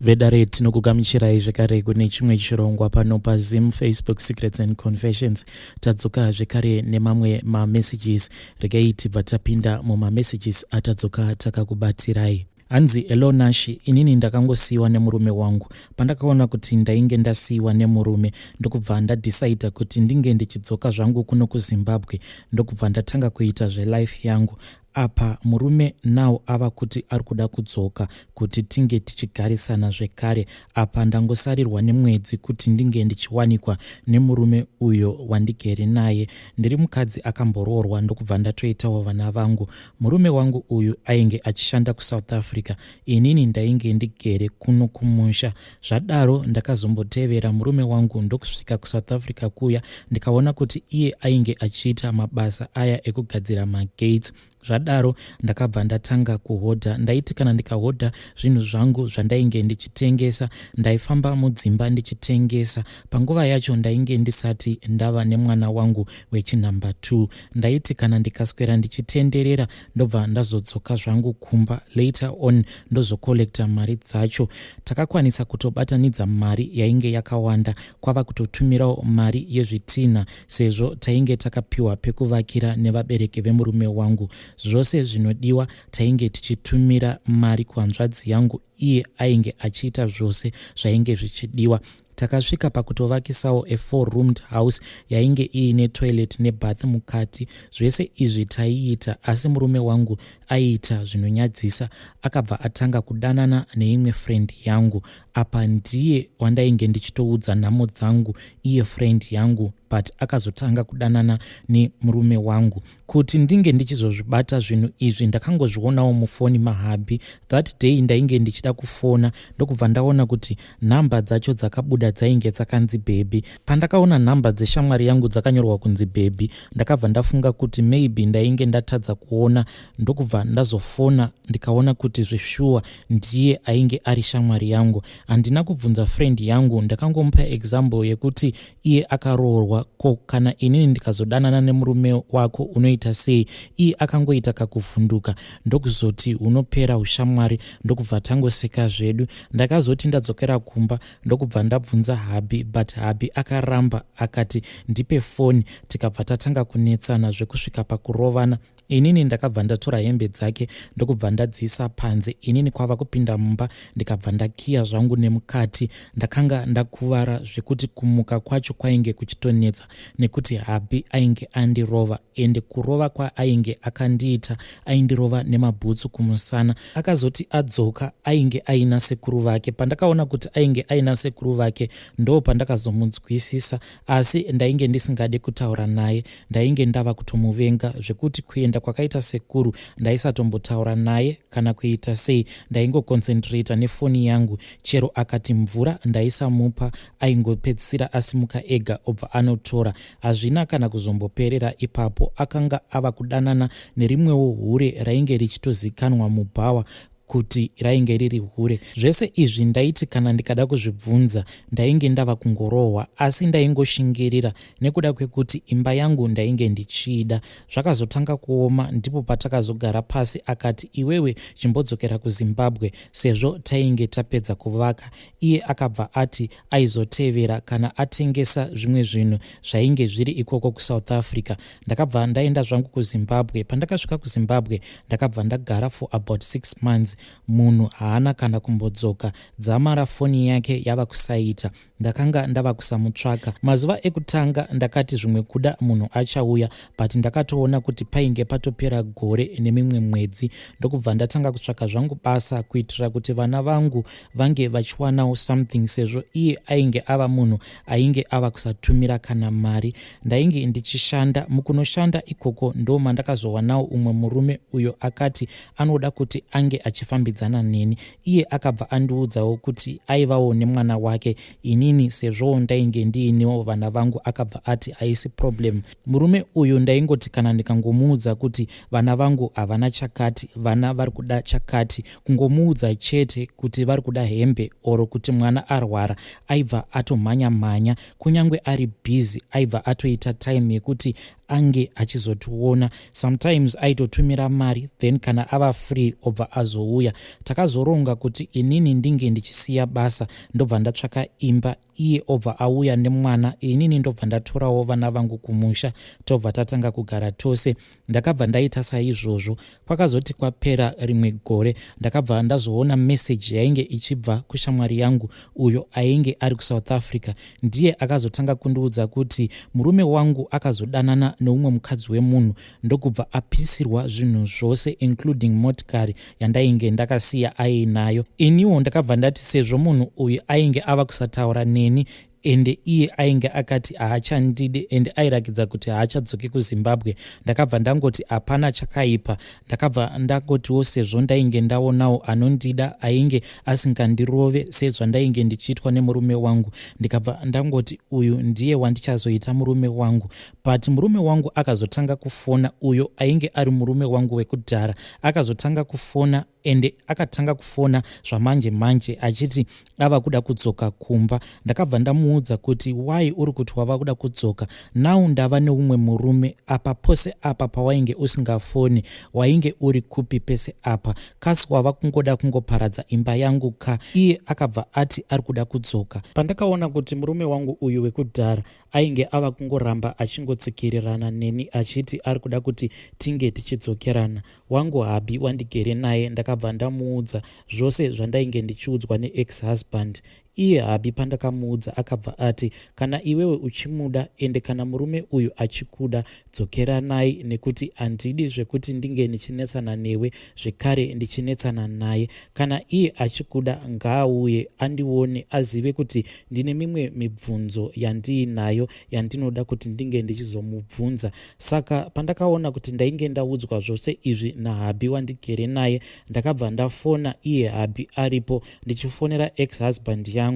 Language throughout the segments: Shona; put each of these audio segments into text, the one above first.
Vedare tinokugamuchirai zvekare kune chimwe chirongwa pano paZim Facebook Secrets and Confessions. Tadzoka zvekare nemamwe mamessages. Regai tibva tapinda mumamessages atadzoka takakubatirai. Hanzi hello Nashi, inini ndakangosiyiwa nemurume wangu. Pandakaona kuti ndainge ndasiyiwa nemurume, ndokubva ndadecida kuti ndinge ndichidzoka zvangu kuno kuZimbabwe, ndokubva ndatanga kuita zvelife yangu. Apa murume nawo ava kuti ari kuda kudzoka kuti tinge tichigarisana zvekare. Apa ndangosarirwa nemwedzi kuti ndinge ndichiwanikwa nemurume uyo wandigere naye. Ndiri mukadzi akamboroorwa, ndokubva ndatoitawo vana vangu. Murume wangu uyu ainge achishanda kuSouth Africa, inini ndainge ndigere kuno kumusha. Zvadaro ndakazombotevera murume wangu ndokusvika kuSouth Africa kuya, ndikaona kuti iye ainge achiita mabasa aya ekugadzira magates. Zvadaro ndakabva ndatanga kuhodha. Ndaiti kana ndikahodha zvinhu zvangu zvandainge ndichitengesa, ndaifamba mudzimba ndichitengesa. Panguva yacho ndainge ndisati ndava nemwana wangu wechinhamba 2. Ndaiti kana ndikaswera ndichitenderera ndobva ndazodzoka zvangu kumba. Later on ndozokolekta mari dzacho. Takakwanisa kutobatanidza mari yainge yakawanda, kwava kutotumirawo mari yezvitinha sezvo tainge takapiwa pekuvakira nevabereki vemurume wangu. Zvose zvinodiwa tainge tichitumira mari kuhanzvadzi yangu, iye ainge achiita zvose zvainge zvichidiwa. Takasvika pakutovakisawo a 4-roomed house yainge iine toilet nebath mukati. Zvese izvi taiita, asi murume wangu aiita zvinonyadzisa. Akabva atanga kudanana neimwe friend yangu. Apa ndiye wandainge ndichitoudza nhamo dzangu iye friend yangu, but akazotanga kudanana nemurume wangu. Kuti ndinge ndichizozvibata zvinhu izvi ndakangozvionawo mufoni mahabhi. That day ndainge ndichida kufona, ndokubva ndaona kuti nhamba dzacho dzakabuda dzainge dzakanzi Baby. Pandakaona nhamba dzeshamwari yangu dzakanyorwa kunzi Baby, ndakabva ndafunga kuti maybe ndainge ndatadza kuona, ndokubva ndazofona ndikaona kuti zveshuwa ndiye ainge ari shamwari yangu. Handina kubvunza friend yangu, ndakangomupa example yekuti iye akaroorwa, ko kana inini ndikazodanana nemurume wako unoita sei? Iye akangoita kakuvhunduka, ndokuzoti unopera ushamwari, ndokubva tangoseka zvedu. Ndakazoti ndadzokera kumba, ndokubva ndabvunza Habi, but Habi akaramba akati ndipe foni. Tikabva tatanga kunetsana zvekusvika pakurovana. Inini ndakabva ndatora hembe dzake ndokubva ndadziisa panze. Inini kwava kupinda mumba, ndikabva ndakiya zvangu nemukati. Ndakanga ndakuvara zvekuti kumuka kwacho kwainge kuchitonetsa, nekuti Habi ainge andirova, ende kurova kwaainge akandiita aindirova nemabhutsu kumusana. Akazoti adzoka ainge aina sekuru vake. Pandakaona kuti ainge aina sekuru vake ndo pandakazomunzwisisa, asi ndainge ndisingade kutaura naye. Ndainge ndava kutomuvenga zvekuti kuenda kwakaita sekuru ndaisatombutaura naye kana kuita sei. Ndaingoconcentrata nefoni yangu. Chero akati mvura ndaisamupa, aingopedzisira asimuka ega obva anotora. Hazvina kana kuzomboperera ipapo. Akanga ava kudanana nerimwewo hure rainge richitozikanwa mubhawa kuti rainge riri hure. Zvese izvi ndaiti kana ndikada kuzvibvunza ndainge ndava kungorohwa, asi ndaingoshingirira nekuda kwekuti imba yangu ndainge ndichida. Zvakazotanga kuoma, ndipo patakazogara pasi akati iwewe chimbodzokera kuZimbabwe sezvo tainge tapedza kuvaka. Iye akabva ati aizotevera kana atengesa zvimwe zvinhu zvainge zviri ikoko kuSouth Africa. Ndakabva ndaenda zvangu kuZimbabwe. Pandakasvika kuZimbabwe ndakabva ndagara for about 6 months. Munhu haana kana kumbodzoka. Dzamara foni yake yava kusaita. Ndakanga ndava kusamutsvaka. Mazuva ekutanga ndakati zvimwe kuda munhu achauya, but ndakatoona kuti painge patopera gore nemimwe mwedzi. Ndokubva ndatanga kutsvaka zvangu basa kuitira kuti vana vangu vange vachiwanawo something, sezvo iye ainge ava munhu ainge ava kusatumira kana mari. Ndainge ndichishanda. Mukunoshanda ikoko ndo mandakazowanawo umwe murume uyo akati anoda kuti ange achifambidzana neni. Iye akabva andiudzawo kuti aivawo nemwana wake. Inini sezvo ndainge ndiinewo vana vangu akabva ati haisi problem. Murume uyu ndaingoti kana ndikangomuudza kuti vana vangu havana chakati, vana vari kuda chakati, kungomuudza chete kuti vari kuda hembe oro kuti mwana arwara, aibva atomhanya mhanya. Kunyange ari busy aibva atoita time yekuti ange achizotiona. Sometimes aitotumira mari then kana ava free obva azouya. Takazoronga kuti inini ndinge ndichisiya basa ndobva ndatsvaka imba, iye obva auya nemwana, inini ndobva ndatorawo vana vangu kumusha tobva tatanga kugara tose. Ndakabva ndaita saizvozvo. Kwakazoti kwapera rimwe gore ndakabva ndazoona message yainge ichibva kushamwari yangu uyo ainge ari kuSouth Africa. Ndiye akazotanga kundiudza kuti murume wangu akazodanana neumwe mukadzi wemunhu ndokubva apisirwa zvinhu zvose including motikari yandainge ndakasiya ainayo. Iniwo ndakabva ndati sezvo munhu uyu ainge ava kusataura neni ende iye ainge akati haachandide ende airakidza kuti haachadzoki kuZimbabwe, ndakabva ndangoti hapana chakaipa. Ndakabva ndangotiwo sezvo ndainge ndaonawo anondida ainge asingandirove sezvandainge ndichiitwa nemurume wangu, ndikabva ndangoti uyu ndiye wandichazoita murume wangu. But murume wangu akazotanga kufona, uyo ainge ari murume wangu wekudhara akazotanga kufona ende akatanga kufona zvamanje manje achiti ava kuda kudzoka kumba. Ndakabva ndamuudza kuti why uri kuti wava kuda kudzoka, now ndava neumwe murume apa pose apa pawainge usingafoni wainge uri kupi pese apa, kasi wava kungoda kungoparadza imba yangu ka. Iye akabva ati ari kuda kudzoka. Pandakaona kuti murume wangu uyu wekudhara ainge ava kungoramba achingotsikirirana neni achiti ari kuda kuti tinge tichidzokerana, wangu habi wandigere naye ndakabva ndamuudza zvose zvandainge ndichiudzwa neex-husband. Iye habi pandakamuudza akabva ati kana iwewe uchimuda ende kana murume uyu achikuda dzokera naye, nekuti handidi zvekuti ndinge ndichinetsana newe zvekare ndichinetsana naye. Kana iye achikuda ngaauye andione azive kuti ndine mimwe mibvunzo yandiinayo yandinoda kuti ndinge ndichizomubvunza. Saka pandakaona kuti ndainge ndaudzwa zvose izvi nahabi wandigere naye, ndakabva ndafona iye habi aripo ndichifonera ex-husband yangu.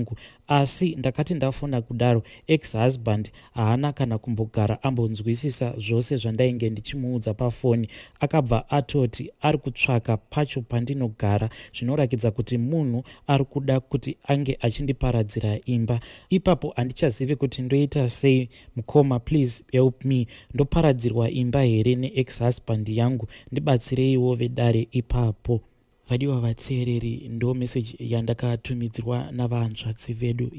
Asi ndakati ndafona kudaro ex-husband haana kana kumbogara ambonzwisisa zvose zvandainge ndichimuudza pafoni. Akabva atoti ari kutsvaka pacho pandinogara, zvinorakidza kuti munhu ari kuda kuti ange achindiparadzira imba. Ipapo handichazivi kuti ndoita sei. Mukoma, please help me. Ndoparadzirwa imba here neex-husband yangu? Ndibatsireiwo vedare ipapo. Vadiwa vateereri, ndo message yandakatumidzirwa navanzvadzi vedu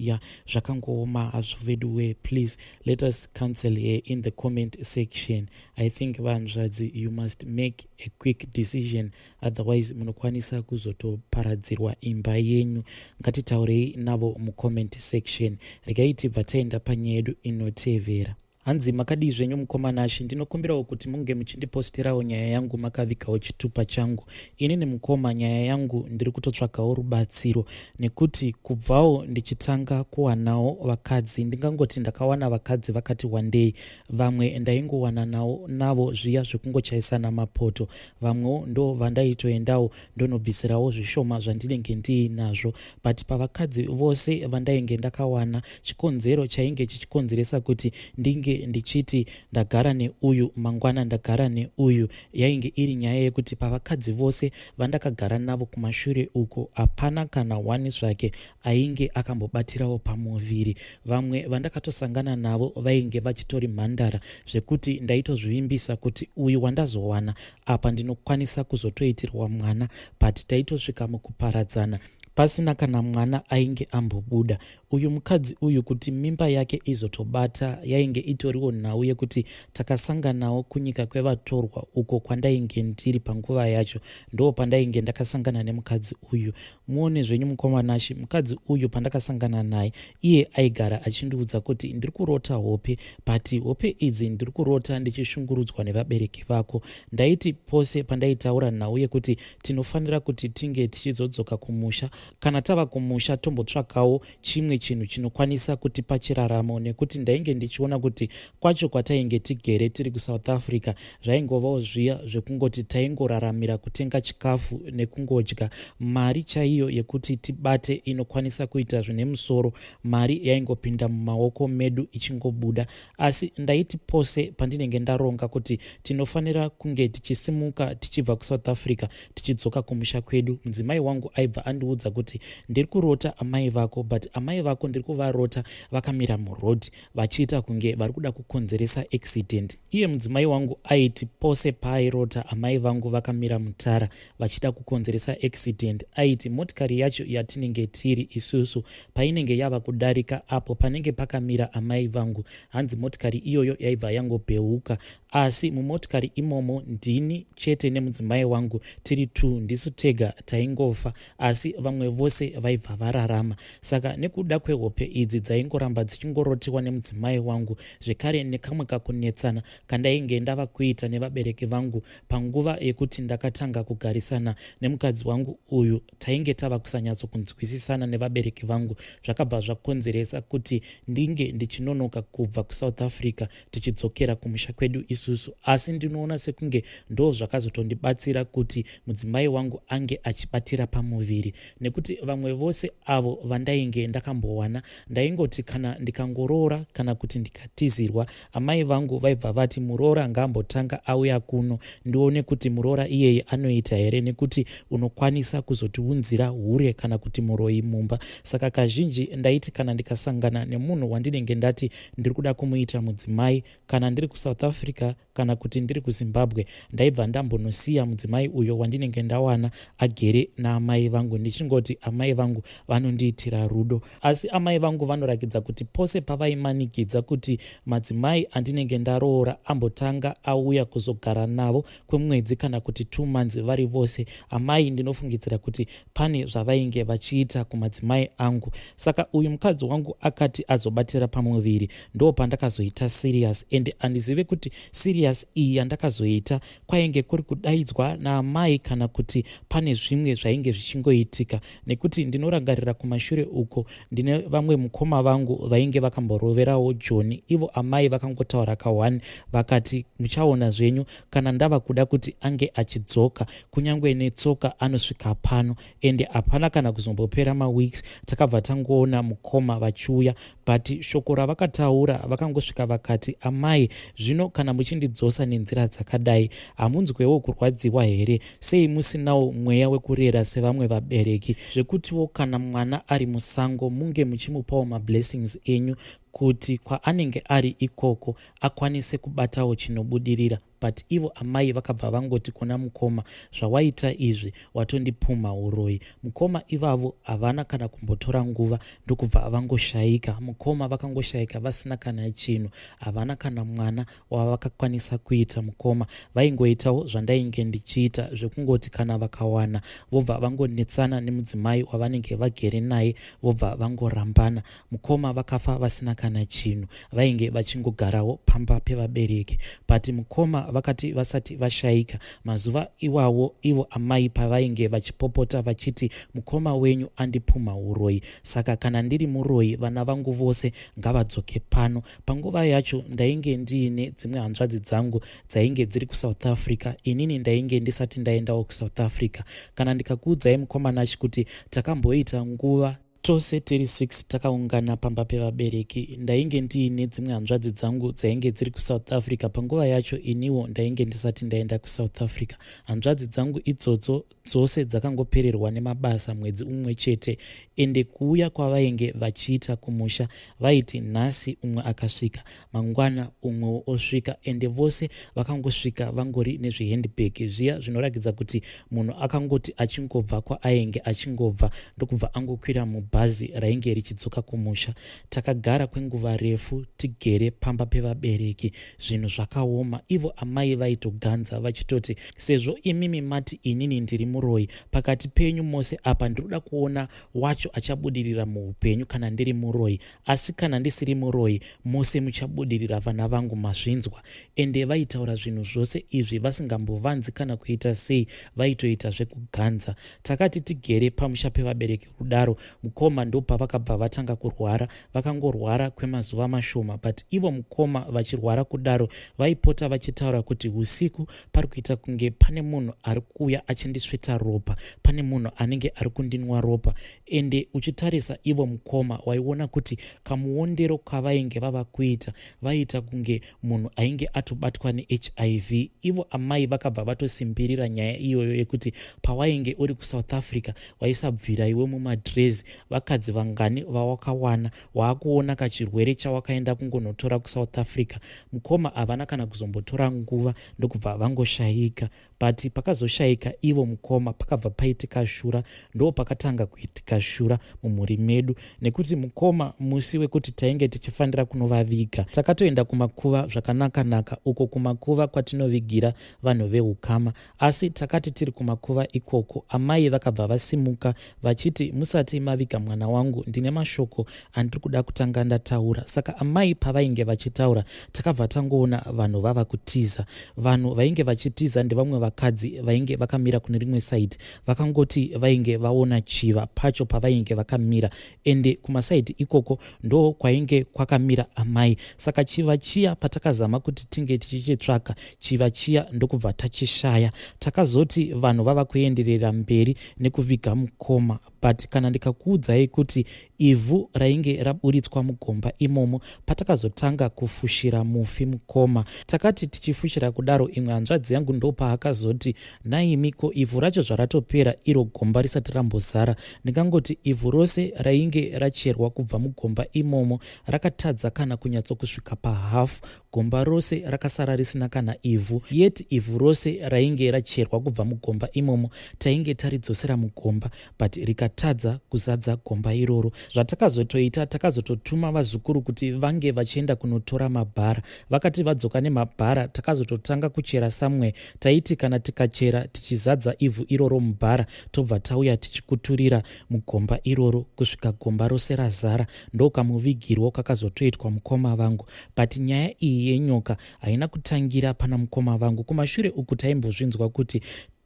zvakangooma hazvo vedu we. Please let us cancel here in the comment section. I think vanzvadzi, you must make a quick decision, otherwise munokwanisa kuzotoparadzirwa imba yenyu. Ngatitaurei navo mucomment section. Regai tibva taenda panyaya yedu inotevera. Hanzi makadii zvenyu mukomanashi, ndinokumbirawo kuti munge muchindipostirawo nyaya yangu makavigawo chitupa changu. Inini mukoma, nyaya yangu ndiri kutotsvakawo rubatsiro, nekuti kubvawo ndichitanga kuwanawo vakadzi, ndingangoti ndakawana vakadzi vakati wandei. Vamwe ndaingowana navo zviya zvekungochaisana mapoto, vamwewo ndo vandaitoendawo ndonobvisirawo zvishoma zvandinenge ndiinazvo. But pavakadzi vose vandainge ndakawana, chikonzero chainge chichikonzeresa kuti ndinge ndichiti ndagara neuyu mangwana ndagara neuyu yainge iri nyaya yekuti pavakadzi vose vandakagara navo kumashure uko hapana kana wani zvake ainge akambobatirawo pamuviri. Vamwe vandakatosangana navo vainge vachitori mhandara zvekuti ndaitozvivimbisa kuti uyu wandazowana apa ndinokwanisa kuzotoitirwa mwana, but taitosvika mukuparadzana pasina kana mwana ainge ambobuda. Uyu mukadzi uyu kuti mimba yake izotobata yainge itoriwo nhau yekuti takasanganawo kunyika kwevatorwa uko kwandainge ndiri panguva yacho, ndo pandainge ndakasangana nemukadzi uyu. Muone zvenyu mukomanashi, mukadzi uyu pandakasangana naye iye aigara achindiudza kuti ndiri kurota hope, but hope idzi ndiri kurota ndichishungurudzwa nevabereki vako. Ndaiti pose pandaitaura nhau yekuti tinofanira kuti tinge tichizodzoka kumusha, kana tava kumusha tombotsvakawo chimwe chinhu chinokwanisa kutipa chiraramo, nekuti ndainge ndichiona kuti kwacho kwatainge tigere tiri kuSouth Africa zvaingovawo zviya zvekungoti taingoraramira kutenga chikafu nekungodya. Mari chaiyo yekuti tibate inokwanisa kuita zvine musoro, mari yaingopinda mumaoko medu ichingobuda. Asi ndaiti pose pandinenge ndaronga kuti tinofanira kunge tichisimuka tichibva kuSouth Africa tichidzoka kumusha kwedu, mudzimai wangu aibva andiudza kuti ndiri kurota amai vako, but amai vako ndiri kuvarota vakamira murodhi vachiita kunge vari kuda kukonzeresa accident. Iye mudzimai wangu aiti pose paairota amai vangu vakamira mutara vachida kukonzeresa accident, aiti motikari yacho yatinenge tiri isusu painenge yava kudarika apo panenge pakamira amai vangu, hanzi motikari iyoyo yaibva yangobheuka, asi mumotikari imomo ndini chete nemudzimai wangu tiri 2 ndisu tega taingofa, asi vamwe vose vaibva vararama. Saka nekuda kwehope idzi dzaingoramba dzichingorotiwa nemudzimai wangu, zvekare nekamwe kakunetsana kandainge ndava kuita nevabereki vangu panguva yekuti ndakatanga kugarisana nemukadzi wangu uyu, tainge tava kusanyatsokunzwisisana nevabereki vangu, zvakabva zvakonzeresa kuti ndinge ndichinonoka kubva kuSouth Africa tichidzokera kumusha kwedu isusu. Asi ndinoona sekunge ndo zvakazotondibatsira kuti mudzimai wangu ange achibatira pamuviri, nekuti vamwe vose avo vandainge ndakambowana ndaingoti kana ndikangoroora kana kuti ndikatizirwa, amai vangu vaibva vati muroora ngambotanga auya kuno ndione kuti muroora iyeye anoita here, nekuti unokwanisa kuzotiunzira hure kana kuti muroyi mumba. Saka kazhinji ndaiti kana ndikasangana nemunhu wandinenge ndati ndiri kuda kumuita mudzimai, kana ndiri kuSouth Africa kana kuti ndiri kuZimbabwe, ndaibva ndambonosiya mudzimai uyo wandinenge ndawana agere naamai vangu ndichingoti amai vangu vanondiitira rudo. Asi amai vangu vanorakidza kuti pose pavaimanikidza kuti madzimai andinenge ndaroora ambotanga auya kuzogara navo kwemwedzi kana kuti 2 months vari vose, amai ndinofungidzira kuti pane zvavainge vachiita kumadzimai angu. Saka uyu mukadzi wangu akati azobatira pamuviri, ndo pandakazoita serious, ende andizive kuti serious iyi yandakazoita kwainge kuri kudaidzwa naamai kana kuti pane zvimwe zvainge zvichingoitika, nekuti ndinorangarira kumashure uko ndine vamwe mukoma vangu vainge vakamboroverawo John. Ivo amai vakangotaura ka1 vakati muchaona zvenyu kana ndava kuda kuti ange achidzoka kunyangwe netsoka anosvika pano, ende hapana kana kuzombopera maweeks takabva tangoona mukoma vachiuya, but shoko ravakataura vakangosvika vakati amai, zvino kana muchindidzosa nenzira dzakadai hamunzwewo kurwadziwa here? Sei musinawo mweya wekurera sevamwe vabereki, zvekutiwo kana mwana ari musango munge muchimupawo mablessings enyu kuti kwaanenge ari ikoko akwanise kubatawo chinobudirira. But ivo amai vakabva vangoti kuna mukoma, zvawaita izvi watondipuma uroyi. Mukoma ivavo havana kana kumbotora nguva ndokubva vangoshayika. Mukoma vakangoshayika vasina kana chinhu, havana kana mwana wavakakwanisa kuita. Mukoma vaingoitawo zvandainge ndichiita, zvekungoti kana vakawana vobva vangonetsana nemudzimai wavanenge vagere naye vobva vangorambana. Mukoma vakafa vasina kana chinhu, vainge vachingogarawo pamba pevabereki. But mukoma vakati vasati vashayika mazuva iwawo ivo amai pavainge vachipopota vachiti mukoma wenyu andipuma uroyi. Saka kana ndiri muroyi vana vangu vose ngavadzoke pano. Panguva yacho ndainge ndiine dzimwe hanzvadzi dzangu dzainge dziri kuSouth Africa, inini ndainge ndisati ndaendawo kuSouth Africa. Kana ndikakuudzai mukomanachi kuti takamboita nguva tose tiri 6 takaungana pamba pevabereki, ndainge ndiine dzimwe hanzvadzi dzangu dzainge dziri kuSouth Africa. Panguva yacho iniwo ndainge ndisati ndaenda kuSouth Africa. Hanzvadzi dzangu idzodzo dzose dzakangopererwa nemabasa mwedzi umwe chete, ende kuuya kwavainge vachiita kumusha vaiti nhasi umwe akasvika, mangwana umwewo osvika, ende vose vakangosvika vangori nezvihandbag zviya zvinorakidza kuti munhu akangoti achingobva kwaainge achingobva ndokubva angokwira mubhazi rainge richidzoka kumusha. Takagara kwenguva refu tigere pamba pevabereki, zvinhu zvakaoma. Ivo amai vaitoganza vachitoti sezvo imimi mati inini ndiri muroyi, pakati penyu mose apa ndiroda kuona wacho achabudirira muupenyu kana ndiri muroyi, asi kana ndisiri muroyi mose muchabudirira vana vangu, mazvinzwa. Ende vaitaura zvinhu zvose izvi vasingambovanzi kana kuita sei, vaitoita zvekuganza. Takati tigere pamusha pevabereki kudaro, mukoma ndopa vakabva vatanga kurwara, vakangorwara kwemazuva mashoma. But ivo mukoma vachirwara kudaro vaipota vachitaura kuti usiku pari kuita kunge pane munhu ari kuuya achindisveta ropa, pane munhu anenge ari kundinwa ropa. Ende ende uchitarisa ivo Mukoma waiona kuti kamuondero kavainge vava kuita vaita kunge munhu ainge atobatwa neHIV. Ivo amai vakabva vatosimbirira nyaya iyoyo yekuti pawainge uri kuSouth Africa waisabvira iwe mumadrezi, vakadzi vangani vawakawana waakuona kachirwere chawakaenda kungonotora kuSouth Africa. Mukoma havana kana kuzombotora nguva ndokubva vangoshayika. But pakazoshayika ivo Mukoma pakabva paitika shura, ndo pakatanga kuitika shura mumhuri medu, nekuti Mukoma musi wekuti tainge tichifanira kunovaviga takatoenda kumakuva zvakanaka-naka, uko kumakuva kwatinovigira vanhu veukama. Asi takati tiri kumakuva ikoko, amai vakabva vasimuka vachiti, musati maviga mwana wangu ndine mashoko andiri kuda kutanga ndataura. Saka amai pavainge vachitaura takabva tangoona vanhu vava kutiza. Vanhu vainge vachitiza ndevamwe vakadzi vainge vakamira kune rimwe saidi, vakangoti vainge vaona chiva pacho pavainge vakamira, ende kumasaidi ikoko ndo kwainge kwakamira amai. Saka chiva chiya patakazama kuti tinge tichichitsvaka chiva chiya ndokubva tachishaya. Takazoti vanhu vava kuenderera mberi nekuviga Mukoma. But kana ndikakuudzai kuti ivhu rainge raburitswa mugomba imomo patakazotanga kufushira mufi Mukoma, takati tichifushira kudaro, imwe hanzvadzi yangu ndo paakazoti, naimiko ivhu racho zvaratopera iro gomba risati rambozara. Ndingangoti ivhu rose rainge racherwa kubva mugomba imomo rakatadza kana kunyatsokusvika pahafu, gomba rose rakasara risina kana ivhu. Yet ivhu rose rainge racherwa kubva mugomba imomo tainge taridzosera mugomba, but rikatadza kuzadza gomba iroro. Zvatakazotoita, takazototuma vazukuru kuti vange vachienda kunotora mabhara. Vakati vadzoka nemabhara, takazototanga kuchera samwe. Taiti kana tikachera tichizadza ivhu iroro mubhara, tobva tauya tichikuturira mugomba iroro kusvika gomba rose razara. Ndo kamuvigirwo kakazotoitwa Mukoma Vangu. But nyaya iyi yenyoka haina kutangira pana Mukoma Vangu. Kumashure uku taimbozvinzwa kuti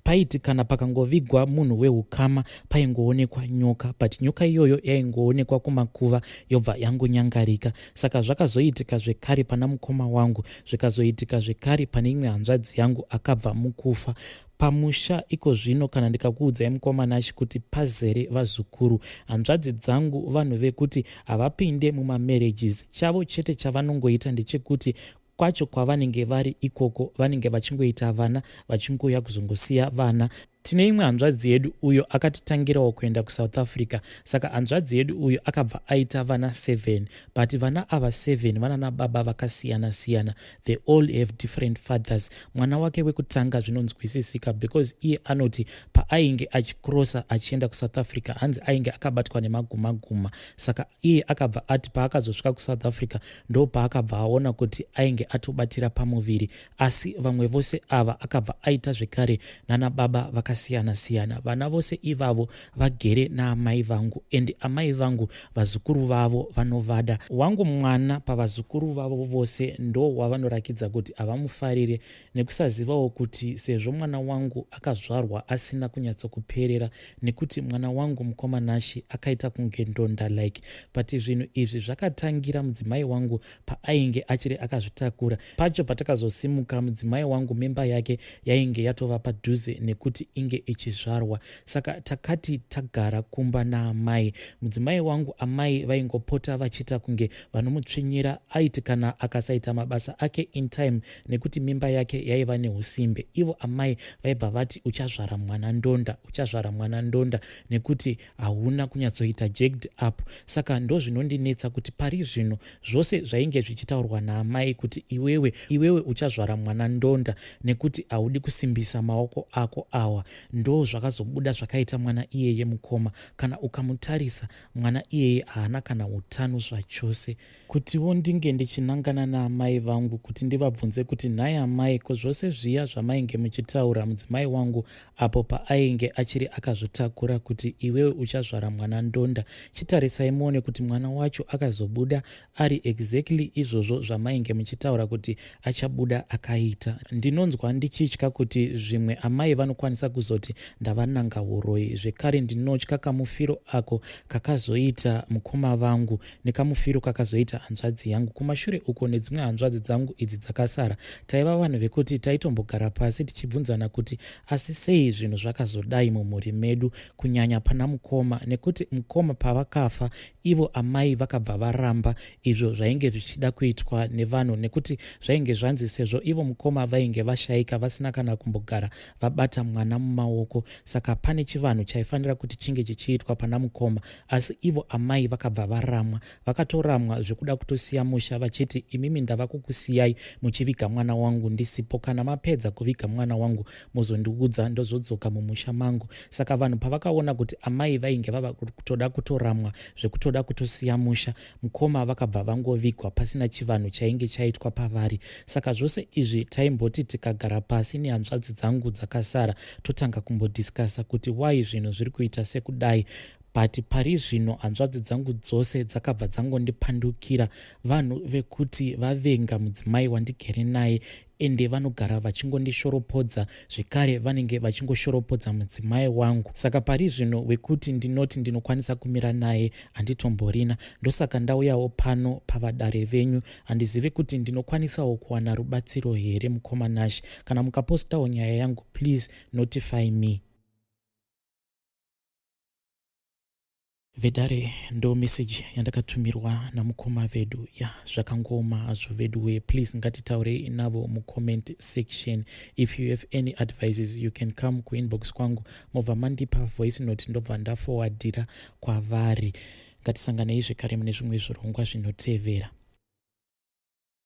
paiti kana pakangovigwa munhu weukama paingoonekwa nyoka, but nyoka iyoyo yaingoonekwa kumakuva yobva yangonyangarika. Saka zvakazoitika zvekare pana Mukoma Vangu, zvikazoitika zvekare pane imwe hanzvadzi yangu akabva mukufa. Pamusha iko zvino kana ndikakuudzai mukomanashi kuti pazere vazukuru. Hanzvadzi dzangu vanhu vekuti havapinde mumamarriages, chavo chete chavanongoita ndechekuti kwacho kwavanenge vari ikoko vanenge vachingoita vana vachingouya kuzongosiya vana. Tine imwe hanzvadzi yedu uyo akatitangirawo kuenda kuSouth Africa. Saka hanzvadzi yedu uyo akabva aita vana 7, but vana ava 7 vana nababa vakasiyana-siyana. They all have different fathers. Mwana wake wekutanga zvinonzwisisika because iye anoti paainge achikrosa achienda kuSouth Africa hanzi ainge akabatwa nemaguma-guma. Saka iye akabva ati paakazosvika kuSouth Africa ndo paakabva aona kuti ainge atobatira pamuviri. Asi vamwe vose ava akabva aita zvekare nana baba vakasiyana-siyana. Vana vose ivavo vagere naamai vangu, ende amai vangu vazukuru vavo vanovada. Wangu mwana pavazukuru vavo vose ndo wavanorakidza kuti havamufarire, nekusazivawo kuti sezvo mwana wangu akazvarwa asina kunyatsokuperera, nekuti mwana wangu mukomanashi akaita kunge ndonda like. But zvinhu izvi zvakatangira mudzimai wangu paainge achiri akazvitakura. Pacho patakazosimuka mudzimai wangu mimba yake yainge yatova padhuze nekuti inge ichizvarwa. Saka takati tagara kumba naamai. Mudzimai wangu amai vaingopota vachiita kunge vanomutsvinyira aiti kana akasaita mabasa ake in time nekuti mimba yake yaiva neusimbe. Ivo amai vaibva vati uchazvara mwana ndonda, uchazvara mwana ndonda, nekuti hauna kunyatsoita jagged up. Saka ndo zvinondinetsa kuti pari zvino zvose zvainge zvichitaurwa naamai kuti iwewe uchazvara mwana ndonda nekuti haudi kusimbisa maoko ako awa, ndo zvakazobuda zvakaita mwana iyeye Mukoma. Kana ukamutarisa mwana iyeye haana kana utano zvachose. Kutiwo ndinge ndichinangana naamai vangu kuti ndivabvunze kuti nhai amai, ko zvose zviya zvamainge muchitaura mudzimai wangu apo paainge achiri akazvitakura kuti iwewe uchazvara mwana ndonda, chitarisai muone kuti mwana wacho akazobuda ari exactly izvozvo zvamainge muchitaura kuti achabuda akaita. Ndinonzwa ndichitya kuti zvimwe amai vanokwanisa kuzoti ndavananga uroi. Zvekare ndinotya kamufiro ako kakazoita Mukoma Vangu nekamufiro kakazoita hanzvadzi yangu. Kumashure uko nedzimwe hanzvadzi dzangu idzi dzakasara taiva vanhu vekuti taitombogara pasi tichibvunzana kuti asi sei zvinhu zvakazodai mumhuri medu, kunyanya pana Mukoma, nekuti Mukoma pavakafa ivo amai vakabva varamba izvo zvainge zvichida kuitwa nevanhu, nekuti zvainge zvanzi sezvo ivo Mukoma vainge vashayika vasina kana kumbogara vabata mwana mumaoko, saka pane chivanhu chaifanira kuti chinge chichiitwa pana Mukoma, asi ivo amai vakabva varamwa. Vakatoramwa zvekuda kutosiya musha vachiti imimi ndava kukusiyai muchiviga mwana wangu ndisipo, kana mapedza kuviga mwana wangu muzondiudza ndozodzoka mumusha mangu. Saka vanhu pavakaona kuti amai vainge vava kutoda kutoramwa zvekutoda kutosiya musha, Mukoma vakabva vangovigwa pasina chivanhu chainge chaitwa pavari. Saka zvose izvi taimboti tikagara pasi nehanzvadzi dzangu dzakasara totanga kumbodhiskasa kuti wai zvinhu zviri kuita sekudai. But pari zvino hanzvadzi dzangu dzose dzakabva dzangondipandukira, vanhu vekuti vavenga mudzimai wandigere naye ende vanogara vachingondishoropodza, zvekare vanenge vachingoshoropodza mudzimai wangu. Saka pari zvino wekuti ndinoti ndinokwanisa kumira naye handitomborina. Ndosaka ndauyawo pano pavadare venyu, handizive kuti ndinokwanisawo kuwana rubatsiro here Mukoma Nash. Kana mukapostawo nyaya yangu, please notify me. Vedare ndo message yandakatumirwa naMukoma vedu. Zvakangoma hazvo vedu we. Please ngatitaure navo mucomment section. If you have any advices you can come kuinbox kwangu mobva mandipa voice note ndobva ndaforwardira kwavari. Ngatisanganei zvekare mune zvimwe zvirongwa zvinotevera.